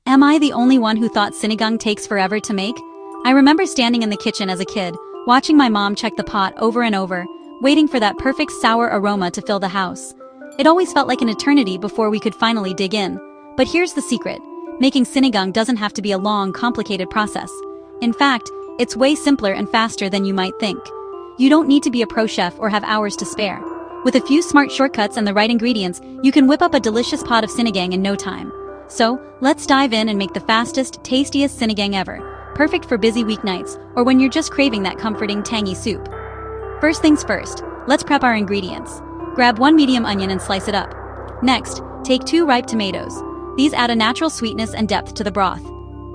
Am I the only one who thought sinigang takes forever to make? I remember standing in the kitchen as a kid, watching my mom check the pot over and over, waiting for that perfect sour aroma to fill the house. It always felt like an eternity before we could finally dig in. But here's the secret. Making sinigang doesn't have to be a long, complicated process. In fact, it's way simpler and faster than you might think. You don't need to be a pro chef or have hours to spare. With a few smart shortcuts and the right ingredients, you can whip up a delicious pot of sinigang in no time. So, let's dive in and make the fastest, tastiest sinigang ever, perfect for busy weeknights or when you're just craving that comforting, tangy soup. First things first, let's prep our ingredients. Grab 1 medium onion and slice it up. Next, take 2 ripe tomatoes. These add a natural sweetness and depth to the broth.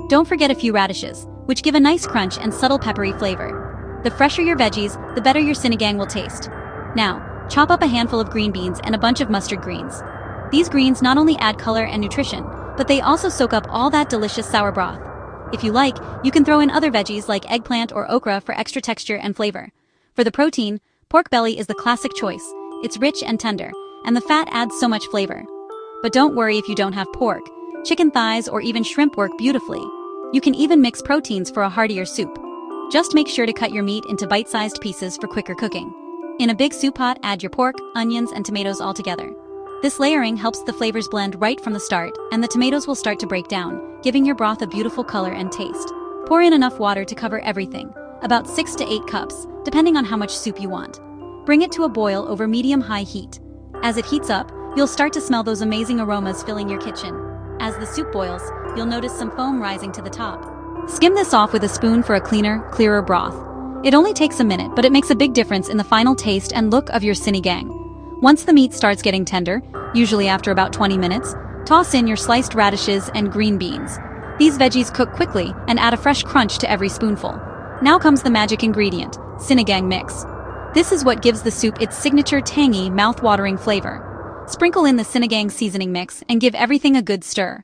Don't forget a few radishes, which give a nice crunch and subtle peppery flavor. The fresher your veggies, the better your sinigang will taste. Now, chop up a handful of green beans and a bunch of mustard greens. These greens not only add color and nutrition, but they also soak up all that delicious sour broth. If you like, you can throw in other veggies like eggplant or okra for extra texture and flavor. For the protein, pork belly is the classic choice. It's rich and tender, and the fat adds so much flavor. But don't worry if you don't have pork. Chicken thighs or even shrimp work beautifully. You can even mix proteins for a heartier soup. Just make sure to cut your meat into bite-sized pieces for quicker cooking. In a big soup pot, add your pork, onions, and tomatoes all together. This layering helps the flavors blend right from the start, and the tomatoes will start to break down, giving your broth a beautiful color and taste. Pour in enough water to cover everything, about 6 to 8 cups, depending on how much soup you want. Bring it to a boil over medium-high heat. As it heats up, you'll start to smell those amazing aromas filling your kitchen. As the soup boils, you'll notice some foam rising to the top. Skim this off with a spoon for a cleaner, clearer broth. It only takes a minute, but it makes a big difference in the final taste and look of your sinigang. Once the meat starts getting tender, usually after about 20 minutes, toss in your sliced radishes and green beans. These veggies cook quickly and add a fresh crunch to every spoonful. Now comes the magic ingredient, sinigang mix. This is what gives the soup its signature tangy, mouth-watering flavor. Sprinkle in the sinigang seasoning mix and give everything a good stir.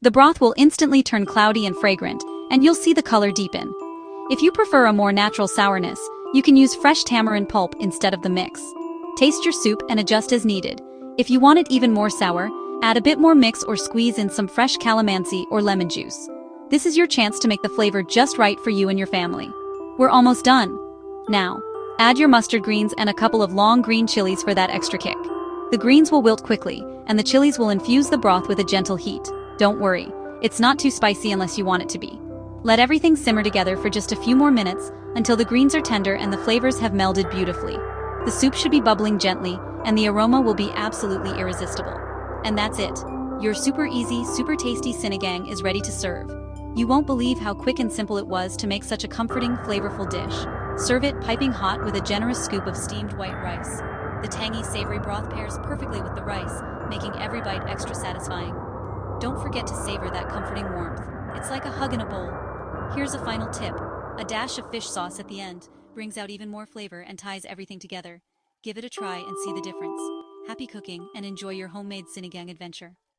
The broth will instantly turn cloudy and fragrant, and you'll see the color deepen. If you prefer a more natural sourness, you can use fresh tamarind pulp instead of the mix. Taste your soup and adjust as needed. If you want it even more sour, add a bit more mix or squeeze in some fresh calamansi or lemon juice. This is your chance to make the flavor just right for you and your family. We're almost done. Now, add your mustard greens and a couple of long green chilies for that extra kick. The greens will wilt quickly, and the chilies will infuse the broth with a gentle heat. Don't worry, it's not too spicy unless you want it to be. Let everything simmer together for just a few more minutes until the greens are tender and the flavors have melded beautifully. The soup should be bubbling gently, and the aroma will be absolutely irresistible. And that's it. Your super easy, super tasty sinigang is ready to serve. You won't believe how quick and simple it was to make such a comforting, flavorful dish. Serve it piping hot with a generous scoop of steamed white rice. The tangy, savory broth pairs perfectly with the rice, making every bite extra satisfying. Don't forget to savor that comforting warmth. It's like a hug in a bowl. Here's a final tip. A dash of fish sauce at the end brings out even more flavor and ties everything together. Give it a try and see the difference. Happy cooking and enjoy your homemade sinigang adventure.